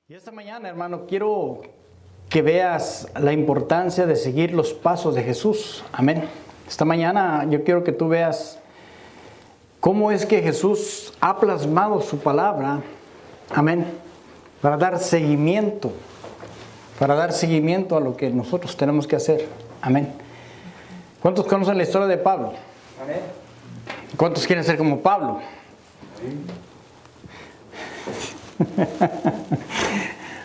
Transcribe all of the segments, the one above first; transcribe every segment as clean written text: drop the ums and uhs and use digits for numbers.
Y esta mañana, hermano, quiero que veas la importancia de seguir los pasos de Jesús. Amén. Esta mañana yo quiero que tú veas cómo es que Jesús ha plasmado su palabra. Amén. Para dar seguimiento a lo que nosotros tenemos que hacer. Amén. ¿Cuántos conocen la historia de Pablo? Amén. ¿Cuántos quieren ser como Pablo?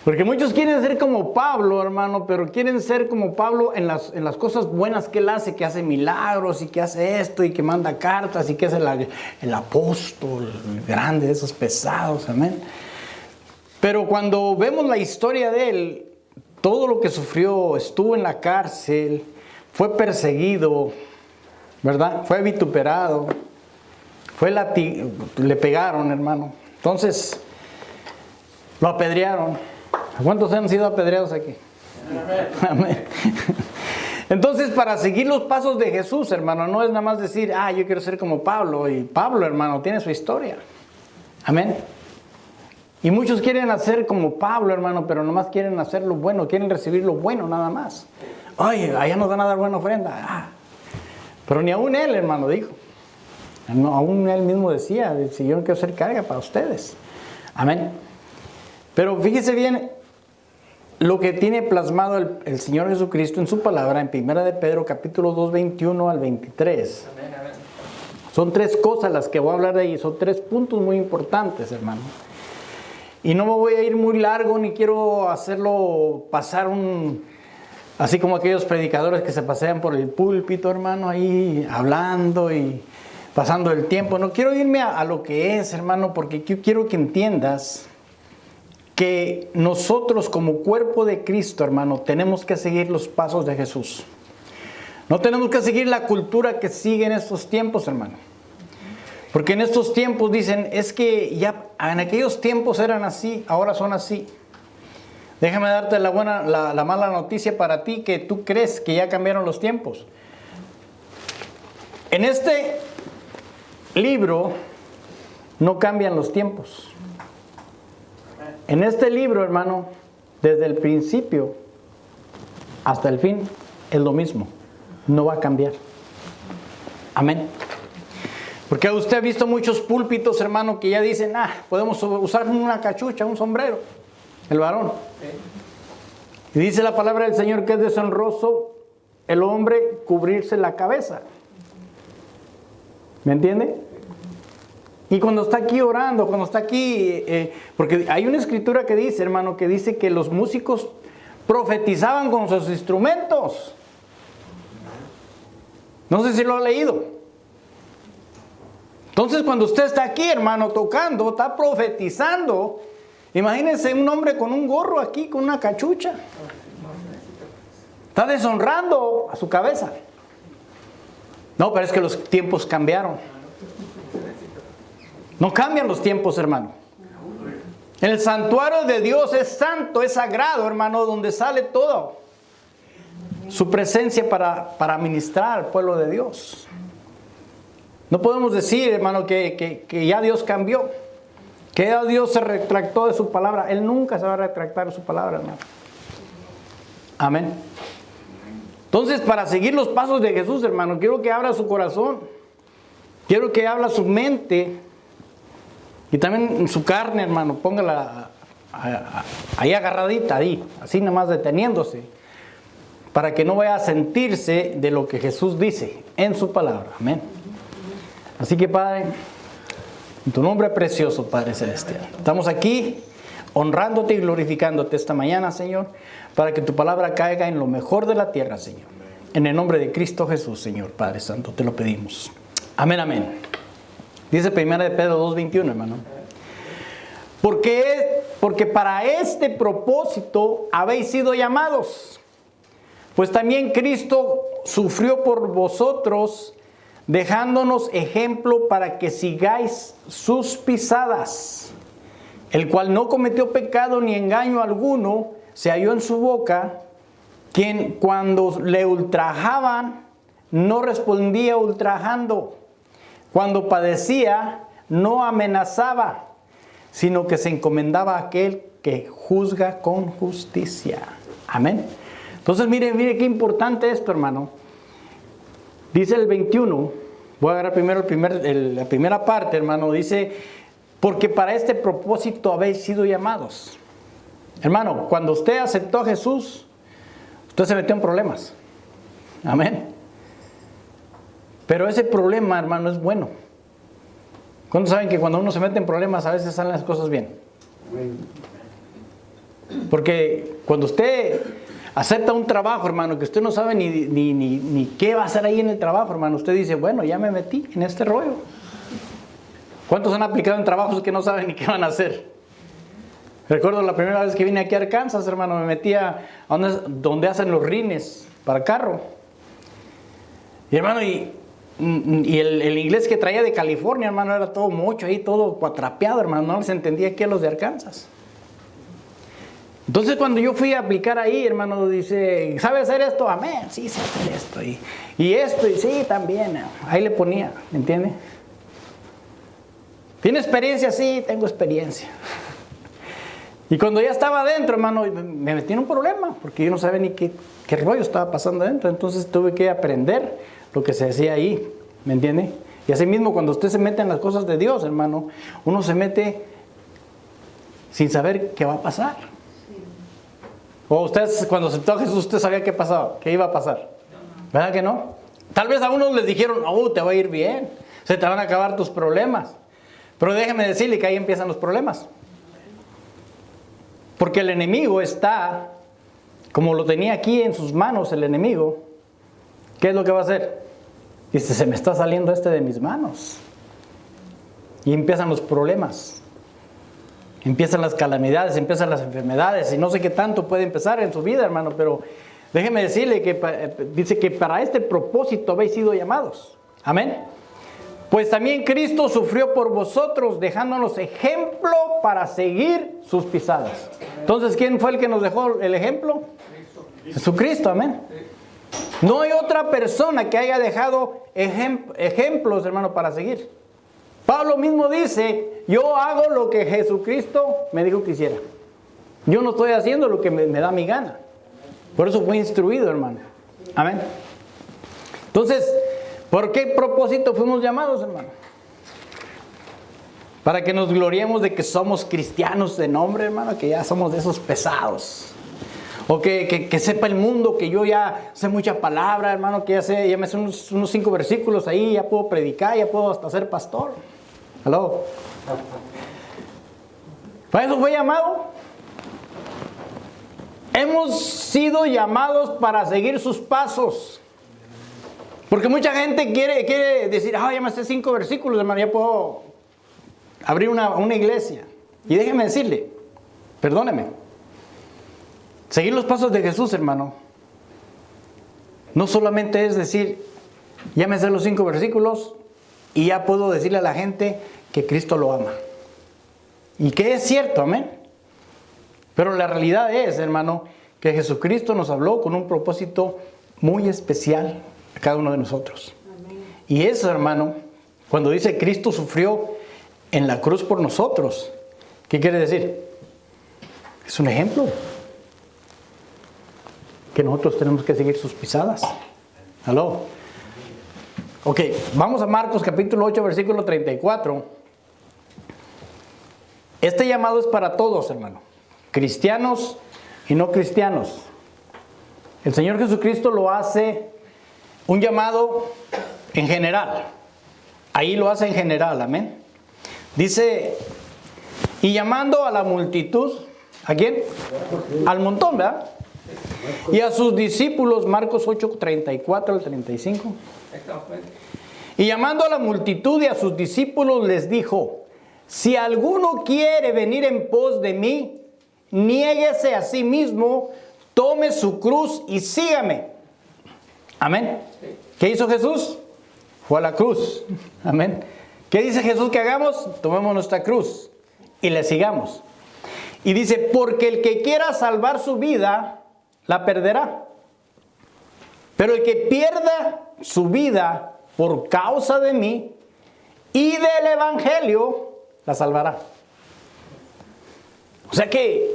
Porque muchos quieren ser como Pablo, hermano, pero quieren ser como Pablo en las cosas buenas que él hace, que hace milagros y que hace esto y que manda cartas y que es el apóstol grande de esos pesados, amén. Pero cuando vemos la historia de él, todo lo que sufrió, estuvo en la cárcel, fue perseguido, ¿verdad? Fue vituperado, le pegaron, hermano. Entonces, lo apedrearon. ¿Cuántos han sido apedreados aquí? Amén. Entonces, para seguir los pasos de Jesús, hermano, no es nada más decir, yo quiero ser como Pablo. Y Pablo, hermano, tiene su historia. Amén. Y muchos quieren hacer como Pablo, hermano, pero nomás quieren hacer lo bueno, quieren recibir lo bueno nada más. Oye, allá nos van a dar buena ofrenda. Pero ni aún él, hermano, dijo. Aún él mismo decía, si yo no quiero ser carga para ustedes. Amén. Pero fíjese bien lo que tiene plasmado el Señor Jesucristo en su palabra en 1 de Pedro capítulo 2, 21 al 23. Amén, amén. Son tres cosas las que voy a hablar de ahí, son tres puntos muy importantes, hermano. Y no me voy a ir muy largo, ni quiero hacerlo pasar así como aquellos predicadores que se pasean por el púlpito, hermano, ahí hablando y pasando el tiempo. No quiero irme a lo que es, hermano, porque yo quiero que entiendas que nosotros como cuerpo de Cristo, hermano, tenemos que seguir los pasos de Jesús. No tenemos que seguir la cultura que sigue en estos tiempos, hermano. Porque en estos tiempos dicen, es que ya en aquellos tiempos eran así, ahora son así. Déjame darte la mala noticia para ti, que tú crees que ya cambiaron los tiempos. En este libro no cambian los tiempos. En este libro, hermano, desde el principio hasta el fin es lo mismo. No va a cambiar. Amén. Porque usted ha visto muchos púlpitos, hermano, que ya dicen, podemos usar una cachucha, un sombrero, el varón. Y dice la palabra del Señor que es deshonroso el hombre cubrirse la cabeza. ¿Me entiende? Y cuando está aquí orando, cuando está aquí, porque hay una escritura que dice, hermano, que dice que los músicos profetizaban con sus instrumentos. No sé si lo ha leído. Entonces, cuando usted está aquí, hermano, tocando, está profetizando. Imagínense un hombre con un gorro aquí, con una cachucha. Está deshonrando a su cabeza. No, pero es que los tiempos cambiaron. No cambian los tiempos, hermano. El santuario de Dios es santo, es sagrado, hermano, donde sale todo. Su presencia para ministrar al pueblo de Dios. No podemos decir, hermano, que ya Dios cambió. Que ya Dios se retractó de su palabra. Él nunca se va a retractar de su palabra, hermano. Amén. Entonces, para seguir los pasos de Jesús, hermano, quiero que abra su corazón. Quiero que abra su mente. Y también su carne, hermano, póngala ahí agarradita, ahí, así nomás deteniéndose, para que no vaya a sentirse de lo que Jesús dice en su palabra. Amén. Así que, Padre, en tu nombre precioso, Padre Celestial, estamos aquí honrándote y glorificándote esta mañana, Señor, para que tu palabra caiga en lo mejor de la tierra, Señor. En el nombre de Cristo Jesús, Señor, Padre Santo, te lo pedimos. Amén, amén. Dice 1 de Pedro 2:21, hermano. Porque para este propósito habéis sido llamados. Pues también Cristo sufrió por vosotros, dejándonos ejemplo para que sigáis sus pisadas. El cual no cometió pecado ni engaño alguno, se halló en su boca, quien cuando le ultrajaban, no respondía ultrajando. Cuando padecía, no amenazaba, sino que se encomendaba a aquel que juzga con justicia. Amén. Entonces, mire qué importante esto, hermano. Dice el 21, voy a agarrar primero la primera parte, hermano. Dice, porque para este propósito habéis sido llamados. Hermano, cuando usted aceptó a Jesús, usted se metió en problemas. Amén. Pero ese problema, hermano, es bueno. ¿Cuántos saben que cuando uno se mete en problemas a veces salen las cosas bien? Porque cuando usted acepta un trabajo, hermano, que usted no sabe ni qué va a hacer ahí en el trabajo, hermano, usted dice, bueno, ya me metí en este rollo. ¿Cuántos han aplicado en trabajos que no saben ni qué van a hacer? Recuerdo la primera vez que vine aquí a Arkansas, hermano, me metí a donde hacen los rines para carro. Y hermano, y el inglés que traía de California, hermano, era todo mocho ahí, todo cuatrapeado, hermano, no se entendía qué los de Arkansas. Entonces cuando yo fui a aplicar ahí, hermano, dice, ¿sabe hacer esto? Amén, sí, sé hacer esto. Y esto, y sí, también. Ahí le ponía, ¿me entiende? ¿Tiene experiencia? Sí, tengo experiencia. Y cuando ya estaba adentro, hermano, me metí en un problema, porque yo no sabía ni qué rollo estaba pasando adentro. Entonces tuve que aprender lo que se decía ahí, ¿me entiende? Y así mismo cuando usted se mete en las cosas de Dios, hermano, uno se mete sin saber qué va a pasar. O usted cuando aceptó a Jesús, usted sabía qué pasaba, qué iba a pasar. ¿Verdad que no? Tal vez a unos les dijeron, te va a ir bien, se te van a acabar tus problemas. Pero déjeme decirle que ahí empiezan los problemas. Porque el enemigo está, como lo tenía aquí en sus manos el enemigo, ¿qué es lo que va a hacer? Dice, se me está saliendo de mis manos. Y empiezan los problemas. Empiezan las calamidades, empiezan las enfermedades y no sé qué tanto puede empezar en su vida, hermano, pero déjeme decirle que dice que para este propósito habéis sido llamados. Amén. Pues también Cristo sufrió por vosotros, dejándonos ejemplo para seguir sus pisadas. Entonces, ¿quién fue el que nos dejó el ejemplo? Jesucristo, amén. No hay otra persona que haya dejado ejemplos, hermano, para seguir. Pablo mismo dice, yo hago lo que Jesucristo me dijo que hiciera. Yo no estoy haciendo lo que me da mi gana. Por eso fui instruido, hermano. Amén. Entonces, ¿por qué propósito fuimos llamados, hermano? Para que nos gloriemos de que somos cristianos de nombre, hermano, que ya somos de esos pesados. O que sepa el mundo que yo ya sé mucha palabra, hermano, que ya me sé unos 5 versículos ahí, ya puedo predicar, ya puedo hasta ser pastor. ¿Aló? ¿Para eso fue llamado? Hemos sido llamados para seguir sus pasos. Porque mucha gente quiere decir, ya me sé 5 versículos, hermano, ya puedo abrir una iglesia. Y déjeme decirle, perdóneme, seguir los pasos de Jesús, hermano, no solamente es decir, ya me sé los 5 versículos y ya puedo decirle a la gente que Cristo lo ama. Y que es cierto, amén. Pero la realidad es, hermano, que Jesucristo nos habló con un propósito muy especial a cada uno de nosotros. Amén. Y eso, hermano, cuando dice Cristo sufrió en la cruz por nosotros, ¿qué quiere decir? Es un ejemplo. Que nosotros tenemos que seguir sus pisadas. ¿Aló? Ok, vamos a Marcos capítulo 8, versículo 34. Este llamado es para todos, hermano. Cristianos y no cristianos. El Señor Jesucristo lo hace un llamado en general. Ahí lo hace en general, amén. Dice, y llamando a la multitud, ¿a quién? Al montón, ¿verdad? Y a sus discípulos, Marcos 8, 34 al 35. Y llamando a la multitud y a sus discípulos les dijo, si alguno quiere venir en pos de mí, niéguese a sí mismo, tome su cruz y sígame. Amén. ¿Qué hizo Jesús? Fue a la cruz. Amén. ¿Qué dice Jesús que hagamos? Tomemos nuestra cruz y le sigamos. Y dice, porque el que quiera salvar su vida, la perderá. Pero el que pierda su vida por causa de mí y del evangelio, la salvará. O sea que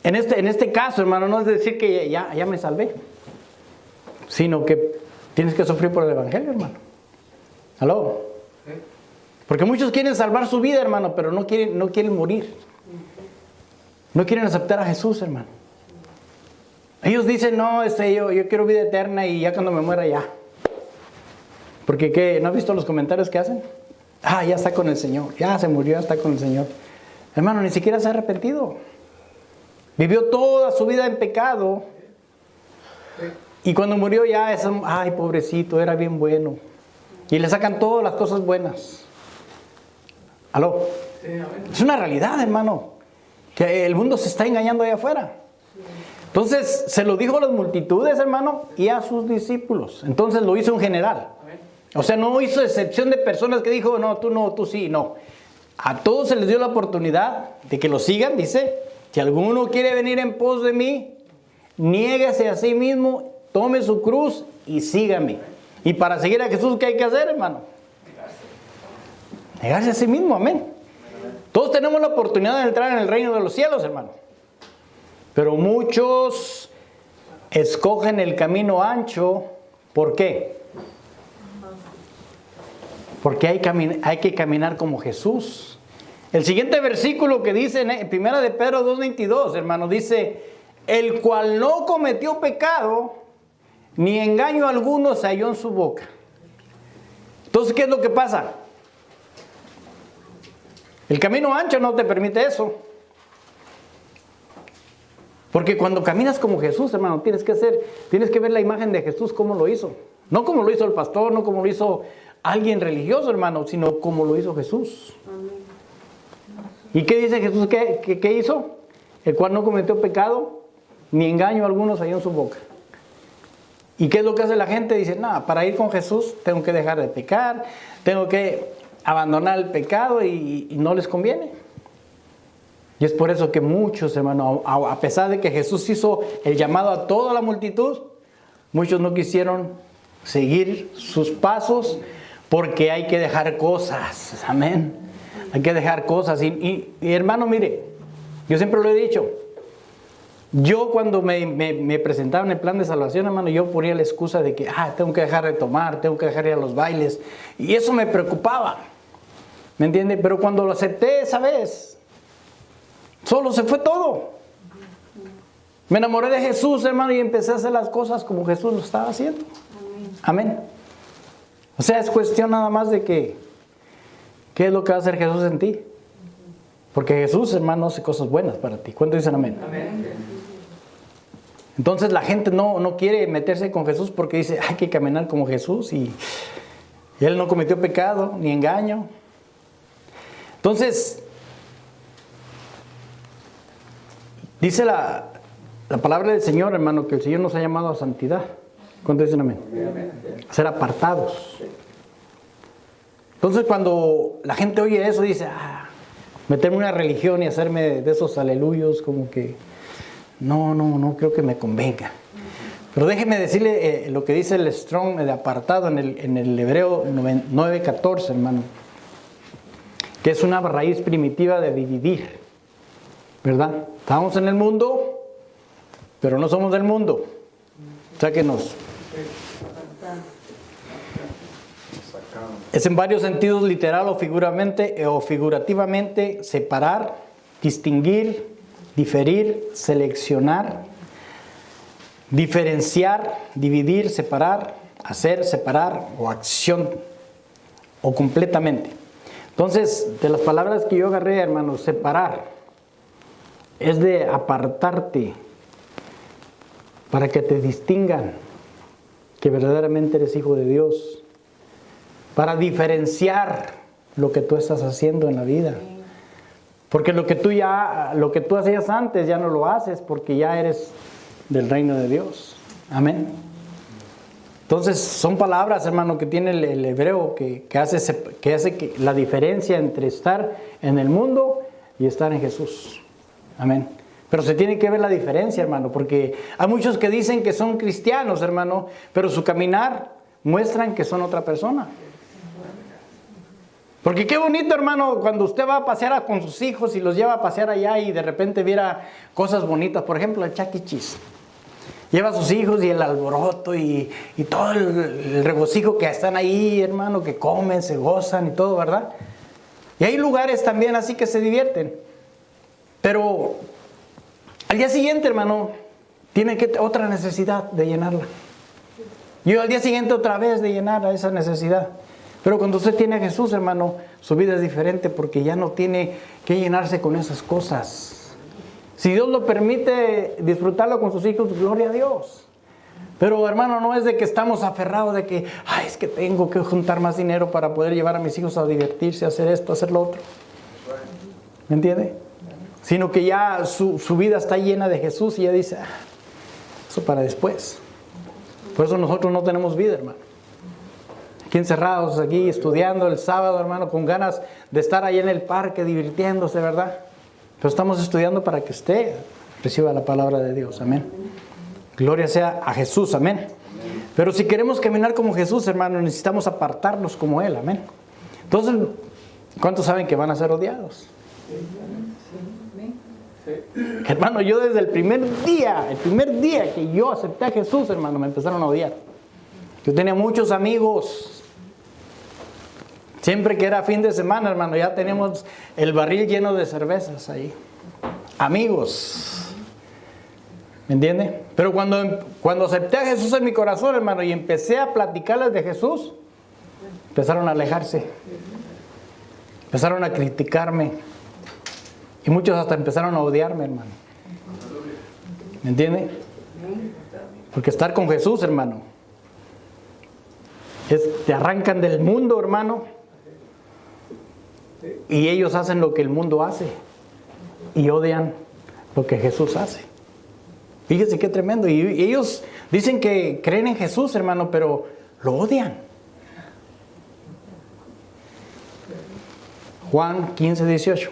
en este caso, hermano, no es decir que ya me salvé, sino que tienes que sufrir por el Evangelio, hermano. ¿Aló? Porque muchos quieren salvar su vida, hermano, pero no quieren morir. No quieren aceptar a Jesús, hermano. Ellos dicen, no, yo quiero vida eterna y ya cuando me muera ya. Porque ¿qué? ¿No has visto los comentarios que hacen? Ya está con el Señor, ya se murió, ya está con el Señor. Hermano, ni siquiera se ha arrepentido. Vivió toda su vida en pecado. Y cuando murió ya es, ay, pobrecito, era bien bueno. Y le sacan todas las cosas buenas. ¿Aló? Es una realidad, hermano, que el mundo se está engañando allá afuera. Entonces, se lo dijo a las multitudes, hermano, y a sus discípulos. Entonces lo hizo en general. O sea, no hizo excepción de personas que dijo, no, tú sí, no. A todos se les dio la oportunidad de que lo sigan, dice, si alguno quiere venir en pos de mí, niéguese a sí mismo, tome su cruz y sígame. Y para seguir a Jesús, ¿qué hay que hacer, hermano? Negarse a sí mismo, amén. Todos tenemos la oportunidad de entrar en el reino de los cielos, hermano. Pero muchos escogen el camino ancho. ¿Por qué? Porque hay que caminar como Jesús. El siguiente versículo que dice en 1 de Pedro 2:22, hermano, dice, el cual no cometió pecado, ni engaño alguno se halló en su boca. Entonces, ¿qué es lo que pasa? El camino ancho no te permite eso. Porque cuando caminas como Jesús, hermano, tienes que ver la imagen de Jesús, cómo lo hizo. No como lo hizo el pastor, no como lo hizo alguien religioso, hermano, sino como lo hizo Jesús. ¿Y qué dice Jesús? ¿Qué hizo? El cual no cometió pecado, ni engaño alguno se halló en su boca. ¿Y qué es lo que hace la gente? Dice, no, para ir con Jesús tengo que dejar de pecar, tengo que abandonar el pecado y no les conviene. Y es por eso que muchos, hermano, a pesar de que Jesús hizo el llamado a toda la multitud, muchos no quisieron seguir sus pasos porque hay que dejar cosas. Amén. Hay que dejar cosas. Y hermano, mire, yo siempre lo he dicho. Yo cuando me presentaban el plan de salvación, hermano, yo ponía la excusa de que tengo que dejar de tomar, tengo que dejar de ir a los bailes. Y eso me preocupaba. ¿Me entiende? Pero cuando lo acepté esa vez, solo se fue todo. Me enamoré de Jesús, hermano, y empecé a hacer las cosas como Jesús lo estaba haciendo. Amén. O sea, es cuestión nada más de que, ¿qué es lo que va a hacer Jesús en ti? Porque Jesús, hermano, hace cosas buenas para ti. ¿Cuántos dicen amén? Amén. Entonces la gente no quiere meterse con Jesús porque dice, hay que caminar como Jesús y Él no cometió pecado ni engaño. Entonces, dice la palabra del Señor, hermano, que el Señor nos ha llamado a santidad. ¿Cuántos dicen amén? A ser apartados. Entonces cuando la gente oye eso, dice, meterme en una religión y hacerme de esos aleluyos, como que no creo que me convenga. Pero déjeme decirle lo que dice el Strong de apartado en el Hebreo 9:14, hermano. Que es una raíz primitiva de dividir. ¿Verdad? Estamos en el mundo, pero no somos del mundo. O sea que es en varios sentidos, literal o figurativamente, separar, distinguir, diferir, seleccionar, diferenciar, dividir, separar, hacer, separar o acción o completamente. Entonces, de las palabras que yo agarré, hermano, separar es de apartarte para que te distingan que verdaderamente eres hijo de Dios, para diferenciar lo que tú estás haciendo en la vida. Porque lo que tú hacías antes ya no lo haces porque ya eres del reino de Dios. Amén. Entonces son palabras, hermano, que tiene el hebreo que hace que la diferencia entre estar en el mundo y estar en Jesús. Amén. Pero se tiene que ver la diferencia, hermano, porque hay muchos que dicen que son cristianos, hermano, pero su caminar muestran que son otra persona. Porque qué bonito, hermano, cuando usted va a pasear con sus hijos y los lleva a pasear allá y de repente viera cosas bonitas. Por ejemplo, el Chuck E. Cheese. Lleva a sus hijos y el alboroto y todo el regocijo que están ahí, hermano, que comen, se gozan y todo, ¿verdad? Y hay lugares también así que se divierten. Pero al día siguiente, hermano, tiene otra necesidad de llenarla. Y al día siguiente otra vez de llenar esa necesidad. Pero cuando usted tiene a Jesús, hermano, su vida es diferente porque ya no tiene que llenarse con esas cosas. Si Dios lo permite disfrutarlo con sus hijos, gloria a Dios. Pero, hermano, no es de que estamos aferrados de que, ay, es que tengo que juntar más dinero para poder llevar a mis hijos a divertirse, a hacer esto, a hacer lo otro. ¿Me entiende? Sino que ya su vida está llena de Jesús y ya dice, eso para después. Por eso nosotros no tenemos vida, hermano. Aquí encerrados, aquí estudiando el sábado, hermano, con ganas de estar ahí en el parque divirtiéndose, ¿verdad? Pero estamos estudiando para que usted reciba la palabra de Dios, amén. Gloria sea a Jesús, amén. Pero si queremos caminar como Jesús, hermano, necesitamos apartarnos como Él, amén. Entonces, ¿cuántos saben que van a ser odiados? Hermano, yo desde el primer día que yo acepté a Jesús, hermano, me empezaron a odiar. Yo tenía muchos amigos. Siempre que era fin de semana, hermano, ya teníamos el barril lleno de cervezas ahí. Amigos. ¿Me entiende? Pero cuando acepté a Jesús en mi corazón, hermano, y empecé a platicarles de Jesús, empezaron a alejarse. Empezaron a criticarme. Y muchos hasta empezaron a odiarme, hermano. ¿Me entiende? Porque estar con Jesús, hermano, te arrancan del mundo, hermano. Y ellos hacen lo que el mundo hace. Y odian lo que Jesús hace. Fíjese qué tremendo. Y ellos dicen que creen en Jesús, hermano, pero lo odian. Juan 15:18.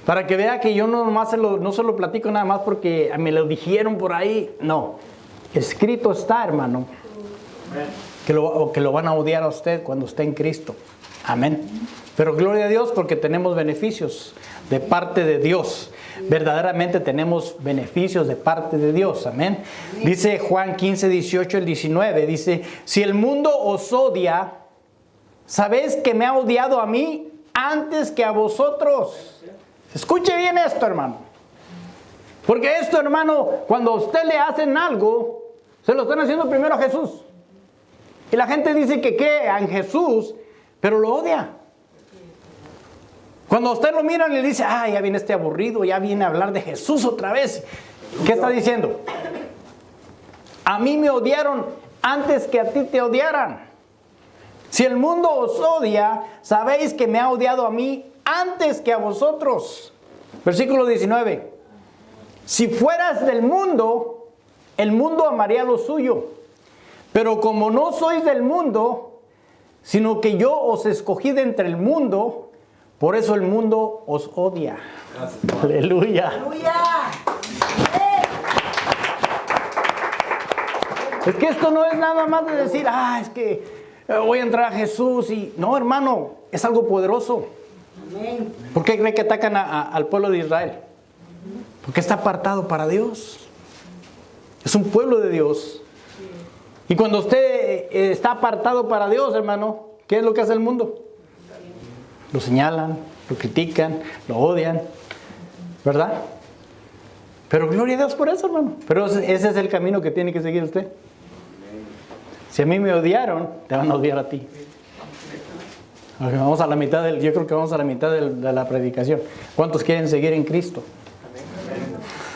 Para que vea que yo no se lo platico nada más porque me lo dijeron por ahí. No. Escrito está, hermano, que lo van a odiar a usted cuando esté en Cristo. Amén. Pero gloria a Dios porque tenemos beneficios de parte de Dios. Verdaderamente tenemos beneficios de parte de Dios. Amén. Dice Juan 15:18 al 19. Dice, si el mundo os odia, ¿sabéis que me ha odiado a mí antes que a vosotros? Escuche bien esto, hermano. Porque esto, hermano, cuando a usted le hacen algo, se lo están haciendo primero a Jesús. Y la gente dice que cree en Jesús, pero lo odia. Cuando usted lo mira y le dice, ya viene este aburrido, ya viene a hablar de Jesús otra vez. ¿Qué está diciendo? A mí me odiaron antes que a ti te odiaran. Si el mundo os odia, sabéis que me ha odiado a mí antes que a vosotros. Versículo 19. Si fueras del mundo, el mundo amaría lo suyo. Pero como no sois del mundo, sino que yo os escogí de entre el mundo, por eso el mundo os odia. Gracias. Aleluya. ¡Aleluya! Es que esto no es nada más de decir, es que voy a entrar a Jesús y... No, hermano, es algo poderoso. Amén. ¿Por qué cree que atacan al pueblo de Israel? Porque está apartado para Dios. Es un pueblo de Dios. Y cuando usted está apartado para Dios, hermano, ¿qué es lo que hace el mundo? Lo señalan, lo critican, lo odian, ¿verdad? Pero gloria a Dios por eso, hermano. Pero ese es el camino que tiene que seguir usted. Si a mí me odiaron, te van a odiar a ti. Vamos a la mitad yo creo que vamos a la mitad de la predicación. ¿Cuántos quieren seguir en Cristo?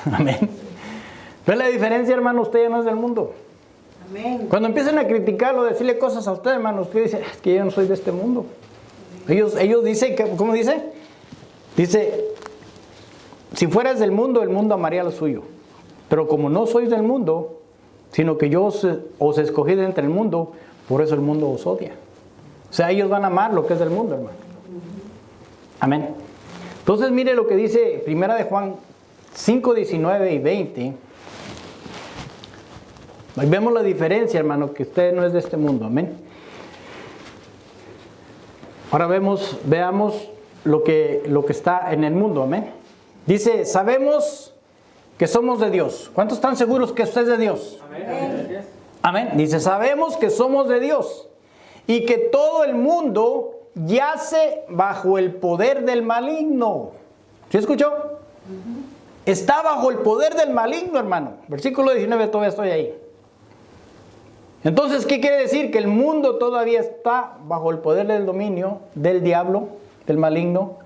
Amén. Amén. ¿Ven la diferencia, hermano? Usted ya no es del mundo. Amén. Cuando empiezan a criticarlo, decirle cosas a usted, hermano, usted dice, es que yo no soy de este mundo. Ellos dicen, ¿cómo dice? Dice, si fueras del mundo, el mundo amaría lo suyo. Pero como no sois del mundo, sino que yo os escogí de entre el mundo, por eso el mundo os odia. O sea, ellos van a amar lo que es del mundo, hermano. Amén. Entonces, mire lo que dice Primera de Juan 5, 19 y 20. Ahí vemos la diferencia, hermano, que usted no es de este mundo. Amén. Ahora veamos lo que está en el mundo, amén. Dice, sabemos que somos de Dios. ¿Cuántos están seguros que usted es de Dios? Amén. Amén. Dice, sabemos que somos de Dios y que todo el mundo yace bajo el poder del maligno. ¿Sí escuchó? Está bajo el poder del maligno, hermano. Versículo 19, todavía estoy ahí. Entonces, ¿qué quiere decir? Que el mundo todavía está bajo el poder del dominio del diablo, del maligno.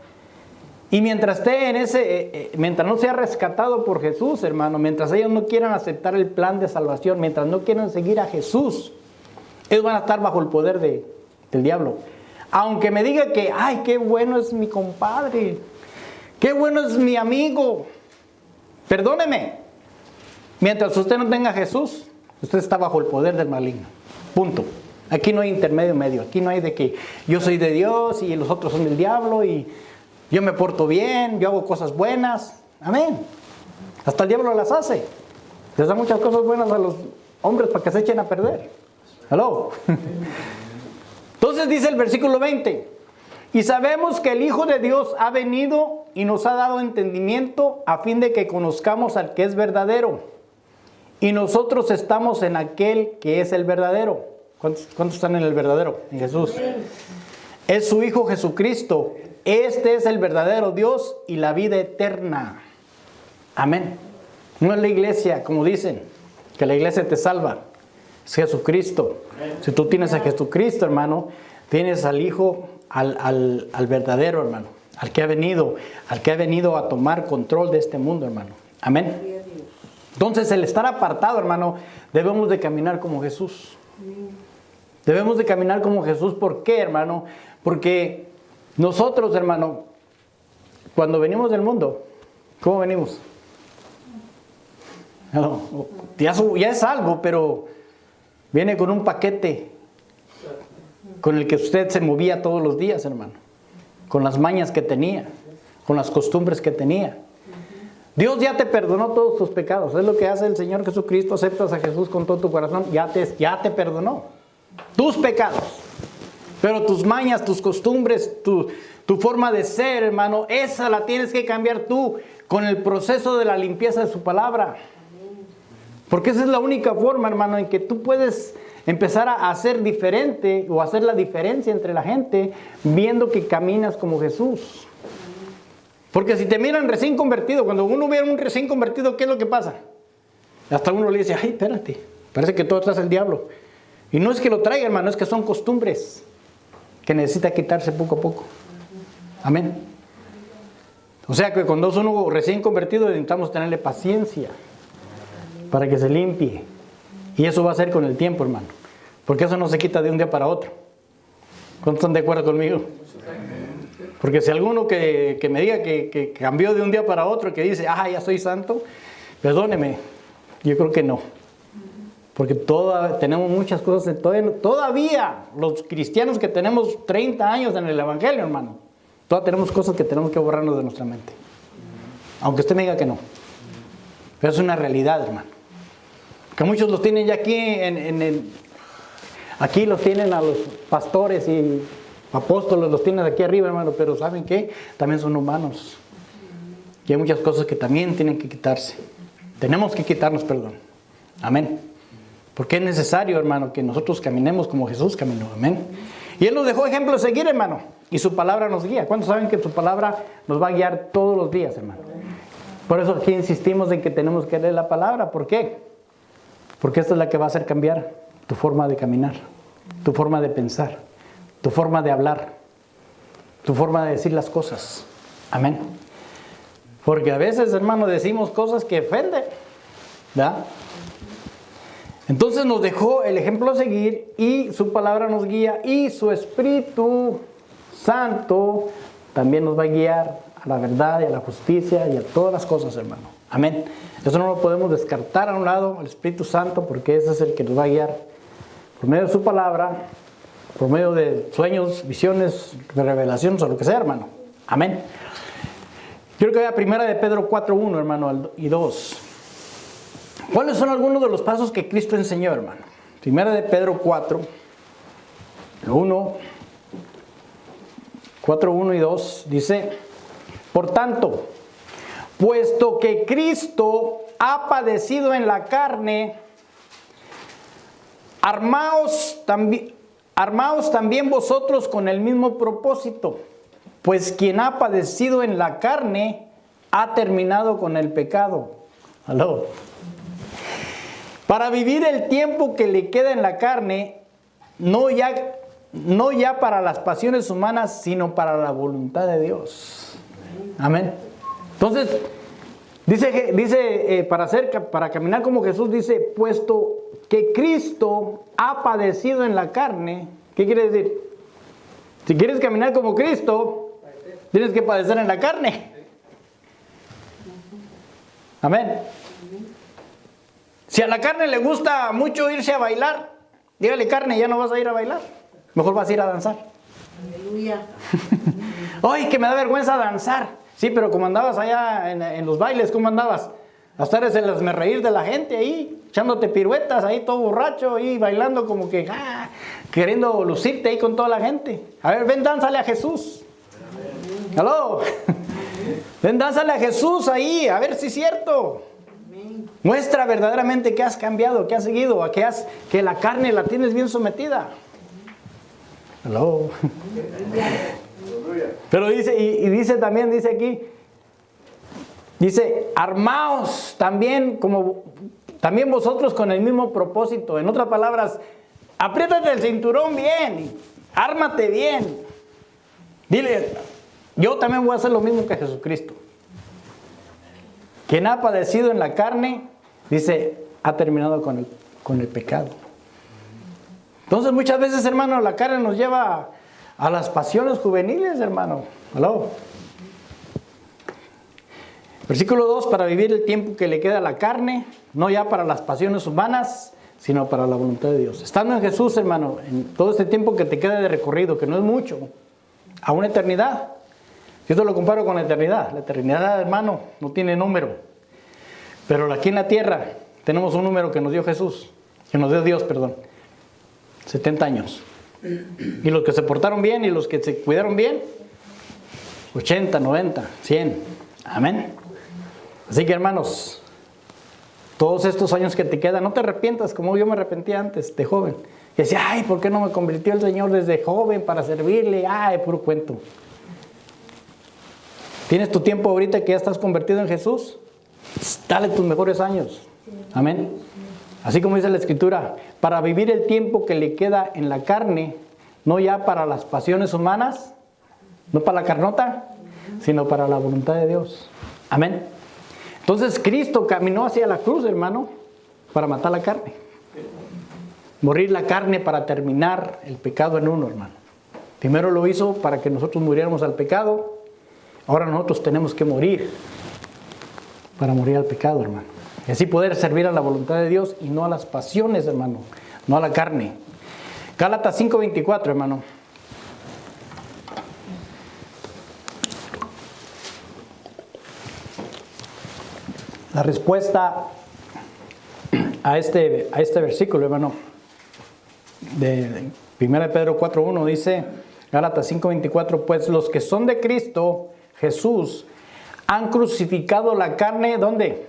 Y mientras esté en mientras no sea rescatado por Jesús, hermano, mientras ellos no quieran aceptar el plan de salvación, mientras no quieran seguir a Jesús, ellos van a estar bajo el poder del diablo. Aunque me diga que, ay, qué bueno es mi compadre, qué bueno es mi amigo. Perdóneme, mientras usted no tenga a Jesús, usted está bajo el poder del maligno. Punto. Aquí no hay intermedio medio. Aquí no hay de que yo soy de Dios y los otros son del diablo y yo me porto bien, yo hago cosas buenas. Amén. Hasta el diablo las hace. Les da muchas cosas buenas a los hombres para que se echen a perder. ¿Aló? Entonces dice el versículo 20. Y sabemos que el Hijo de Dios ha venido y nos ha dado entendimiento a fin de que conozcamos al que es verdadero. Y nosotros estamos en aquel que es el verdadero. ¿Cuántos están en el verdadero? En Jesús. Es su Hijo Jesucristo. Este es el verdadero Dios y la vida eterna. Amén. No es la iglesia, como dicen, que la iglesia te salva. Es Jesucristo. Si tú tienes a Jesucristo, hermano, tienes al Hijo, al verdadero, hermano. Al que ha venido a tomar control de este mundo, hermano. Amén. Entonces, el estar apartado, hermano, debemos de caminar como Jesús. Debemos de caminar como Jesús. ¿Por qué, hermano? Porque nosotros, hermano, cuando venimos del mundo, ¿cómo venimos? No, ya es algo, pero viene con un paquete con el que usted se movía todos los días, hermano. Con las mañas que tenía, con las costumbres que tenía. Dios ya te perdonó todos tus pecados. Es lo que hace el Señor Jesucristo. Aceptas a Jesús con todo tu corazón. Ya te perdonó tus pecados. Pero tus mañas, tus costumbres, tu forma de ser, hermano, esa la tienes que cambiar tú con el proceso de la limpieza de su palabra. Porque esa es la única forma, hermano, en que tú puedes empezar a hacer diferente o hacer la diferencia entre la gente viendo que caminas como Jesús. Porque si te miran recién convertido, cuando uno ve a un recién convertido, ¿qué es lo que pasa? Hasta uno le dice, ay, espérate, parece que todo atrás el diablo. Y no es que lo traiga, hermano, es que son costumbres que necesita quitarse poco a poco. Amén. O sea que cuando es uno recién convertido necesitamos tenerle paciencia para que se limpie. Y eso va a ser con el tiempo, hermano. Porque eso no se quita de un día para otro. ¿Cuántos están de acuerdo conmigo? Porque si alguno que me diga que cambió de un día para otro, que dice, ya soy santo, perdóneme, yo creo que no. Porque tenemos muchas cosas, todavía los cristianos que tenemos 30 años en el Evangelio, hermano, todavía tenemos cosas que tenemos que borrarnos de nuestra mente. Aunque usted me diga que no. Pero es una realidad, hermano. Que muchos los tienen ya aquí, aquí los tienen a los pastores y apóstoles, los tienen aquí arriba, hermano, pero ¿saben qué? También son humanos. Y hay muchas cosas que también tienen que quitarse. Tenemos que quitarnos, perdón. Amén. Porque es necesario, hermano, que nosotros caminemos como Jesús caminó. Amén. Y Él nos dejó ejemplo de seguir, hermano. Y su palabra nos guía. ¿Cuántos saben que su palabra nos va a guiar todos los días, hermano? Por eso aquí insistimos en que tenemos que leer la palabra. ¿Por qué? Porque esta es la que va a hacer cambiar tu forma de caminar, tu forma de pensar, tu forma de hablar, tu forma de decir las cosas. Amén. Porque a veces, hermano, decimos cosas que ofenden, ¿verdad? Entonces nos dejó el ejemplo a seguir y su palabra nos guía y su Espíritu Santo también nos va a guiar a la verdad y a la justicia y a todas las cosas, hermano. Amén. Eso no lo podemos descartar a un lado, el Espíritu Santo, porque ese es el que nos va a guiar por medio de su palabra, por medio de sueños, visiones, de revelaciones o lo que sea, hermano. Amén. Quiero que vea primera de Pedro 4:1, hermano, y 2. ¿Cuáles son algunos de los pasos que Cristo enseñó, hermano? Primera de Pedro 4, 1 4, 1 y 2 dice: por tanto, puesto que Cristo ha padecido en la carne, armaos también vosotros con el mismo propósito, pues quien ha padecido en la carne ha terminado con el pecado. ¿Aló? Para vivir el tiempo que le queda en la carne, no ya para las pasiones humanas, sino para la voluntad de Dios. Amén. Entonces, dice para caminar como Jesús, dice, puesto que Cristo ha padecido en la carne. ¿Qué quiere decir? Si quieres caminar como Cristo, tienes que padecer en la carne. Amén. Si a la carne le gusta mucho irse a bailar, dígale: carne, ya no vas a ir a bailar, mejor vas a ir a danzar. Aleluya. ¡Ay, que me da vergüenza danzar! Sí, pero como andabas allá en los bailes, ¿cómo andabas? Hasta eres el hazmerreír de la gente ahí, echándote piruetas ahí, todo borracho, ahí bailando como que, queriendo lucirte ahí con toda la gente. A ver, ven, dánzale a Jesús. ¡Aló! Ven, dánzale a Jesús ahí, a ver si es cierto. Muestra verdaderamente que has cambiado, que has seguido, que la carne la tienes bien sometida. Hello. Pero dice, y dice también, dice aquí, dice, armaos también vosotros con el mismo propósito. En otras palabras, apriétate el cinturón bien, ármate bien. Dile: yo también voy a hacer lo mismo que Jesucristo. Quien ha padecido en la carne, dice, ha terminado con el pecado. Entonces muchas veces, hermano, la carne nos lleva a las pasiones juveniles, hermano. ¿Aló? Versículo 2: para vivir el tiempo que le queda a la carne, no ya para las pasiones humanas, sino para la voluntad de Dios. Estando en Jesús, hermano, en todo este tiempo que te queda de recorrido, que no es mucho, a una eternidad. Yo te lo comparo con la eternidad. La eternidad, hermano, no tiene número. Pero aquí en la tierra tenemos un número que nos dio Jesús, que nos dio Dios, perdón. 70 años. Y los que se portaron bien y los que se cuidaron bien, 80, 90, 100. Amén. Así que, hermanos, todos estos años que te quedan, no te arrepientas como yo me arrepentía antes, de joven. Y decía: ay, ¿por qué no me convirtió el Señor desde joven para servirle? Ay, puro cuento. ¿Tienes tu tiempo ahorita que ya estás convertido en Jesús? Dale tus mejores años. Amén. Así como dice la Escritura, para vivir el tiempo que le queda en la carne, no ya para las pasiones humanas, no para la carnota, sino para la voluntad de Dios. Amén. Entonces Cristo caminó hacia la cruz, hermano, para matar la carne. Morir la carne para terminar el pecado en uno, hermano. Primero lo hizo para que nosotros muriéramos al pecado. Ahora nosotros tenemos que morir para morir al pecado, hermano. Y así poder servir a la voluntad de Dios y no a las pasiones, hermano. No a la carne. Gálatas 5:24, hermano. La respuesta a este versículo, hermano, de 1 Pedro 4:1 dice, Gálatas 5:24, pues los que son de Cristo Jesús han crucificado la carne, ¿dónde?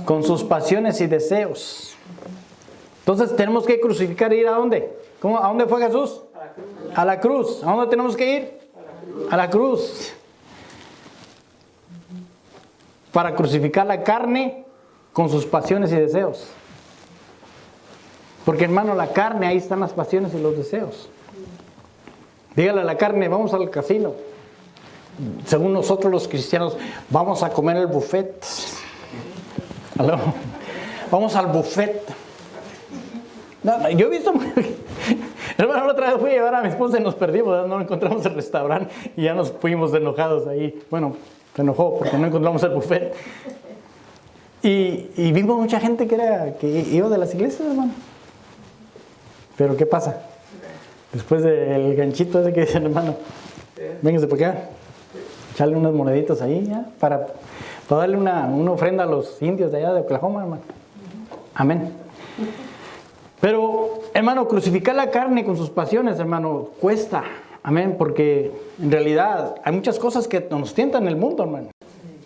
Con sus pasiones y deseos. Entonces tenemos que crucificar e ir a dónde. ¿A dónde fue Jesús? A la cruz. ¿A dónde tenemos que ir? A la cruz. Para crucificar la carne con sus pasiones y deseos. Porque, hermano, la carne, ahí están las pasiones y los deseos. Dígale a la carne: vamos al casino. Según nosotros los cristianos, vamos a comer el buffet. ¿Aló? Vamos al buffet. No, yo he visto... Hermano, la otra vez fui a llevar a mi esposa y nos perdimos, no encontramos el restaurante y ya nos fuimos enojados ahí. Bueno, se enojó porque no encontramos el buffet. Y vimos mucha gente que iba de las iglesias, hermano. Pero ¿qué pasa? Después del ganchito ese que dicen, hermano, véngase por acá, echarle unas moneditas ahí, ya, para darle una ofrenda a los indios de allá de Oklahoma, hermano. Amén. Pero, hermano, crucificar la carne con sus pasiones, hermano, cuesta. Amén, porque en realidad hay muchas cosas que nos tientan en el mundo, hermano.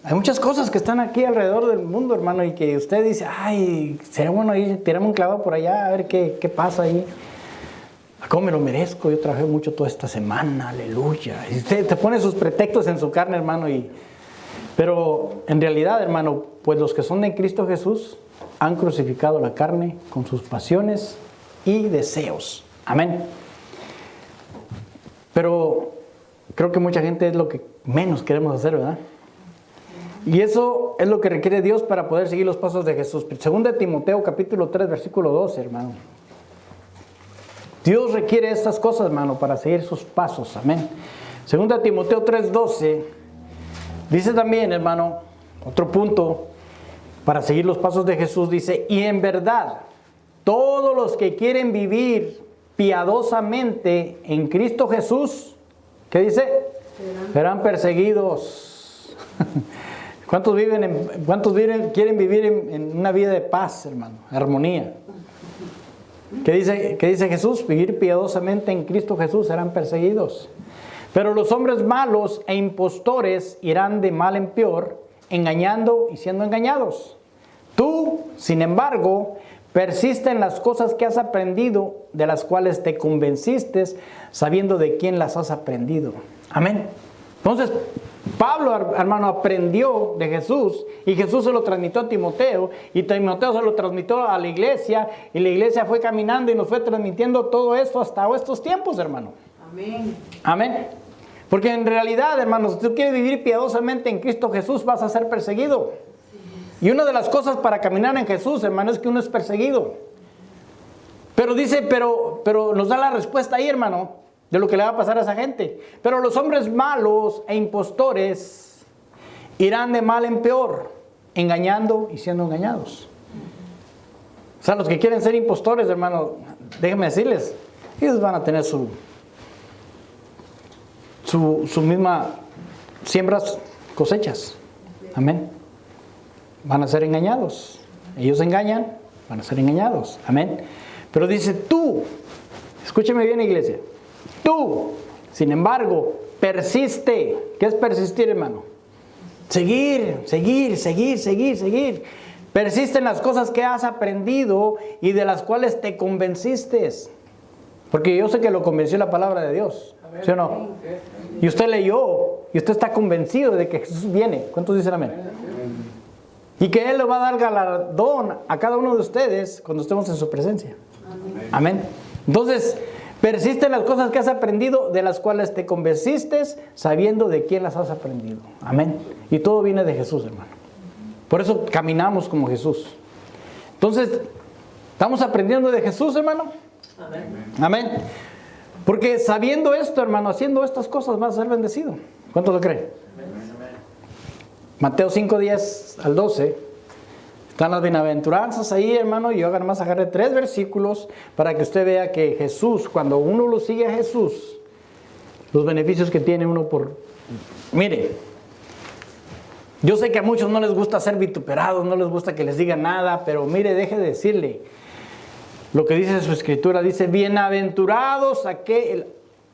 Hay muchas cosas que están aquí alrededor del mundo, hermano, y que usted dice, ay, sería bueno ir, tirarme un clavo por allá, a ver qué pasa ahí. ¿Cómo me lo merezco? Yo trabajé mucho toda esta semana, aleluya. Y usted te pone sus pretextos en su carne, hermano, pero en realidad, hermano, pues los que son de Cristo Jesús han crucificado la carne con sus pasiones y deseos. Amén. Pero creo que mucha gente es lo que menos queremos hacer, ¿verdad? Y eso es lo que requiere Dios para poder seguir los pasos de Jesús. Segunda de Timoteo capítulo 3 versículo 12, hermano. Dios requiere estas cosas, hermano, para seguir sus pasos. Amén. Segunda de Timoteo 3:12 dice también, hermano, otro punto para seguir los pasos de Jesús. Dice, y en verdad, todos los que quieren vivir piadosamente en Cristo Jesús, ¿qué dice? Serán perseguidos. ¿Cuántos quieren vivir en una vida de paz, hermano? Armonía. ¿Qué dice Jesús? Vivir piadosamente en Cristo Jesús serán perseguidos. Pero los hombres malos e impostores irán de mal en peor, engañando y siendo engañados. Tú, sin embargo, persiste en las cosas que has aprendido, de las cuales te convenciste, sabiendo de quién las has aprendido. Amén. Entonces, Pablo, hermano, aprendió de Jesús y Jesús se lo transmitió a Timoteo y Timoteo se lo transmitió a la iglesia y la iglesia fue caminando y nos fue transmitiendo todo esto hasta estos tiempos, hermano. Amén. Amén. Porque en realidad, hermanos, si tú quieres vivir piadosamente en Cristo Jesús, vas a ser perseguido. Y una de las cosas para caminar en Jesús, hermano, es que uno es perseguido. Pero dice, pero nos da la respuesta ahí, hermano, de lo que le va a pasar a esa gente. Pero los hombres malos e impostores irán de mal en peor, engañando y siendo engañados. O sea, los que quieren ser impostores, hermano, déjenme decirles, ellos van a tener su misma siembras, cosechas. Amén. Van a ser engañados. Ellos engañan, van a ser engañados. Amén. Pero dice tú, escúcheme bien, iglesia. Tú, sin embargo, persiste. ¿Qué es persistir, hermano? Seguir. Persiste en las cosas que has aprendido y de las cuales te convenciste. Porque yo sé que lo convenció la palabra de Dios. ¿Sí o no? Y usted leyó y usted está convencido de que Jesús viene. ¿Cuántos dicen amén? Y que Él le va a dar galardón a cada uno de ustedes cuando estemos en su presencia. Amén. Entonces, persiste en las cosas que has aprendido, de las cuales te convenciste, sabiendo de quién las has aprendido. Amén. Y todo viene de Jesús, hermano. Por eso caminamos como Jesús. Entonces, ¿estamos aprendiendo de Jesús, hermano? Amén. Amén. Porque sabiendo esto, hermano, haciendo estas cosas, vas a ser bendecido. ¿Cuántos lo creen? Mateo 5:10 al 12. Están las bienaventuranzas ahí, hermano, y yo además agarré 3 versículos para que usted vea que Jesús, cuando uno lo sigue a Jesús, los beneficios que tiene uno por... Mire, yo sé que a muchos no les gusta ser vituperados, no les gusta que les digan nada, pero mire, deje de decirle lo que dice su escritura. Dice, bienaventurados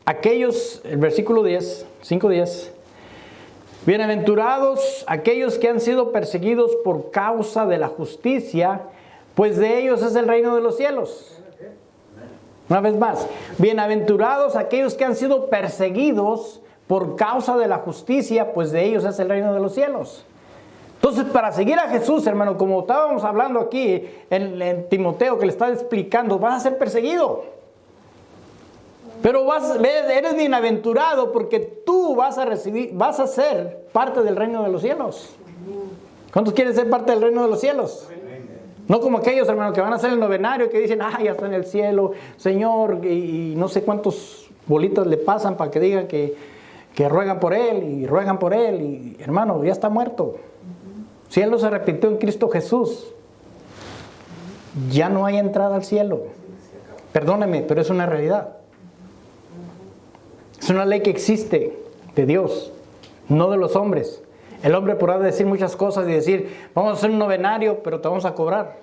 aquellos, el versículo 10, 5:10. Bienaventurados aquellos que han sido perseguidos por causa de la justicia, pues de ellos es el reino de los cielos. Una vez más, bienaventurados aquellos que han sido perseguidos por causa de la justicia, pues de ellos es el reino de los cielos. Entonces, para seguir a Jesús, hermano, como estábamos hablando aquí en Timoteo, que le está explicando, vas a ser perseguido. Pero eres bienaventurado porque tú vas a ser parte del reino de los cielos. ¿Cuántos quieren ser parte del reino de los cielos? No como aquellos, hermanos, que van a hacer el novenario, que dicen, ya está en el cielo, Señor, y no sé cuántos bolitas le pasan para que digan que ruegan por él, y hermano, ya está muerto. Si él no se arrepintió en Cristo Jesús, ya no hay entrada al cielo. Perdóneme, pero es una realidad. Es una ley que existe de Dios, no de los hombres. El hombre podrá decir muchas cosas y decir, vamos a hacer un novenario, pero te vamos a cobrar.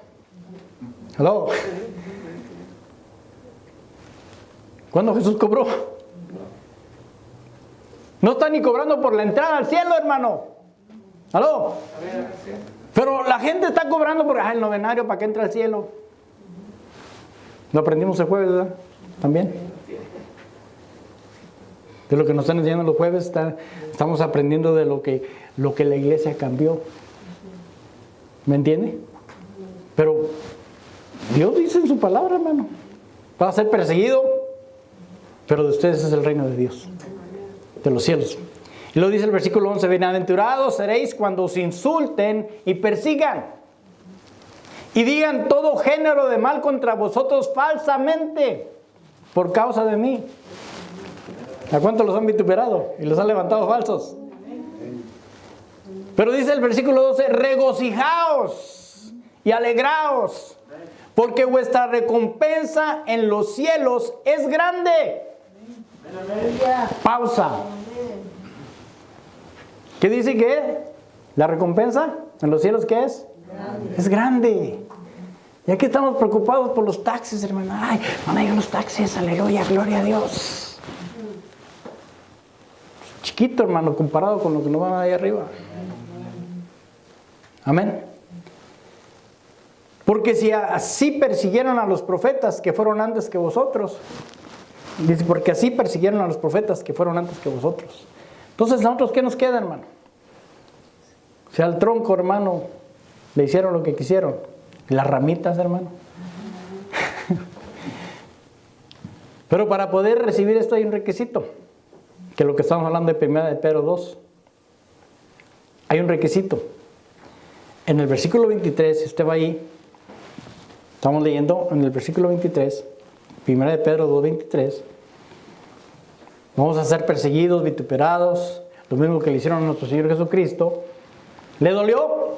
¿Aló? ¿Cuándo Jesús cobró? No están ni cobrando por la entrada al cielo, hermano. ¿Aló? Pero la gente está cobrando por el novenario para que entre al cielo. Lo aprendimos el jueves, ¿verdad? También. De lo que nos están enseñando los jueves, estamos aprendiendo de lo que la iglesia cambió. ¿Me entiende? Pero Dios dice en su palabra, hermano, va a ser perseguido, pero de ustedes es el reino de Dios, de los cielos. Y lo dice el versículo 11, bienaventurados seréis cuando os insulten y persigan y digan todo género de mal contra vosotros falsamente por causa de mí. ¿A cuántos los han vituperado y los han levantado falsos? Pero dice el versículo 12, regocijaos y alegraos, porque vuestra recompensa en los cielos es grande. Pausa. ¿Qué dice que es? ¿La recompensa en los cielos qué es? Grande. Es grande. Y aquí estamos preocupados por los taxis, hermano. Ay, van a ir los taxis, aleluya, gloria a Dios. Chiquito, hermano, comparado con lo que nos van ahí arriba. Amén. Porque si así persiguieron a los profetas que fueron antes que vosotros. Dice, porque así persiguieron a los profetas que fueron antes que vosotros. Entonces, ¿nosotros qué nos queda, hermano? Si al tronco, hermano, le hicieron lo que quisieron. Las ramitas, hermano. Pero para poder recibir esto hay un requisito. Que es lo que estamos hablando de 1 de Pedro 2. Hay un requisito. En el versículo 23, si usted va ahí, estamos leyendo en el versículo 23, 1 de Pedro 2, 23. Vamos a ser perseguidos, vituperados, lo mismo que le hicieron a nuestro Señor Jesucristo. ¿Le dolió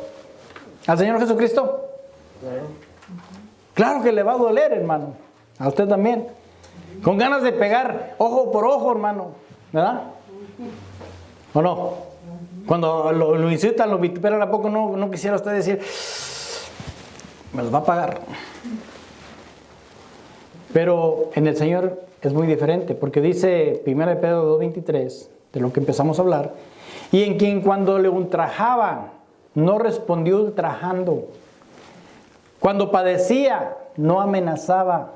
al Señor Jesucristo? Claro que le va a doler, hermano. A usted también. Con ganas de pegar ojo por ojo, hermano. ¿Verdad? ¿O no? Cuando lo insultan, lo vituperan, ¿a poco no quisiera usted decir, me los va a pagar? Pero en el Señor es muy diferente, porque dice 1 de Pedro 2:23, de lo que empezamos a hablar, y en quien cuando le ultrajaban, no respondió ultrajando. Cuando padecía, no amenazaba,